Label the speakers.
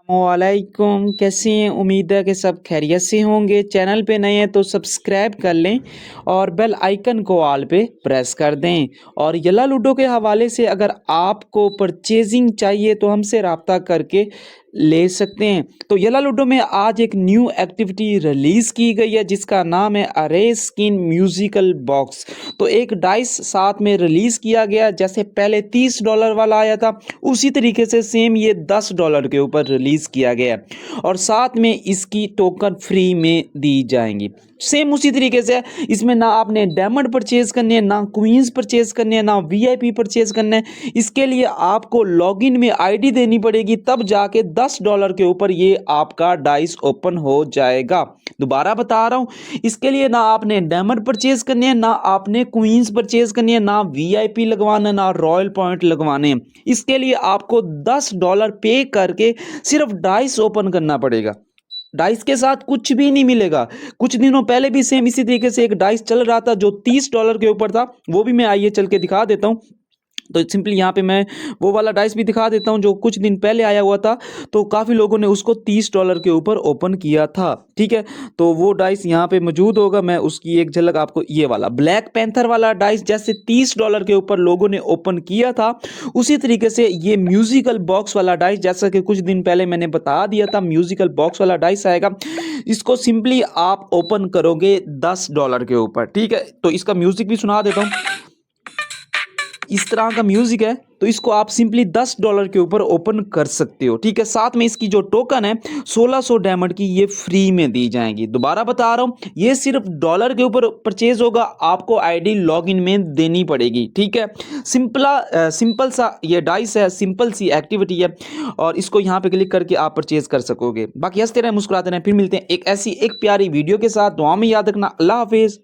Speaker 1: वालेकुम, कैसे हैं? उम्मीद है कि सब खैरियत से होंगे। चैनल पे नए हैं तो सब्सक्राइब कर लें और बेल आइकन को ऑल पे प्रेस कर दें। और यल्ला लूडो के हवाले से अगर आपको परचेजिंग चाहिए तो हमसे रब्ता करके ले सकते हैं। तो यल्ला लूडो में आज एक न्यू एक्टिविटी रिलीज़ की गई है जिसका नाम है अरे स्किन म्यूजिकल बॉक्स। तो एक डाइस साथ में रिलीज़ किया गया, जैसे पहले $30 वाला आया था उसी तरीके से सेम ये $10 के ऊपर रिलीज़ किया गया है और साथ में इसकी टोकन फ्री में दी जाएंगी। सेम उसी तरीके से इसमें ना आपने डायमंड परचेज करने हैं, ना क्वींस परचेज करने हैं, ना वीआईपी परचेज करना है। इसके लिए आपको लॉगिन में आईडी देनी पड़ेगी, तब जाके $10 के ऊपर ये आपका डाइस ओपन हो जाएगा। दोबारा बता रहा हूँ, इसके लिए ना आपने डायमंड परचेज करने हैं, ना आपने क्वींस परचेज करनी है, ना वीआईपी लगवाना, ना रॉयल पॉइंट लगवाने हैं। इसके लिए आपको $10 पे करके सिर्फ डाइस ओपन करना पड़ेगा। डाइस के साथ कुछ भी नहीं मिलेगा। कुछ दिनों पहले भी सेम इसी तरीके से एक डाइस चल रहा था जो $30 के ऊपर था, वो भी मैं आइए चल के दिखा देता हूँ। तो सिंपली यहाँ पे मैं वो वाला डाइस भी दिखा देता हूँ जो कुछ दिन पहले आया हुआ था। तो काफ़ी लोगों ने उसको $30 के ऊपर ओपन किया था, ठीक है। तो वो डाइस यहाँ पे मौजूद होगा, मैं उसकी एक झलक आपको, ये वाला ब्लैक पैंथर वाला डाइस जैसे $30 के ऊपर लोगों ने ओपन किया था, उसी तरीके से ये म्यूजिकल बॉक्स वाला डाइस, जैसा कि कुछ दिन पहले मैंने बता दिया था, म्यूजिकल बॉक्स वाला डाइस आएगा। इसको सिंपली आप ओपन करोगे $10 के ऊपर, ठीक है। तो इसका म्यूजिक भी सुना देता हूँ, इस तरह का म्यूजिक है। तो इसको आप सिंपली $10 के ऊपर ओपन कर सकते हो, ठीक है। साथ में इसकी जो टोकन है 1600 डायमंड की, ये फ्री में दी जाएंगी। दोबारा बता रहा हूँ, ये सिर्फ डॉलर के ऊपर परचेज होगा, आपको आईडी लॉगिन में देनी पड़ेगी, ठीक है। सिंपल सा ये डाइस है, सिंपल सी एक्टिविटी है और इसको यहाँ पे क्लिक करके आप परचेज कर सकोगे। बाकी हंसते रहें, मुस्कुराते रहें, फिर मिलते हैं एक ऐसी एक प्यारी वीडियो के साथ। दुआ में याद रखना। अल्लाह हाफिज़।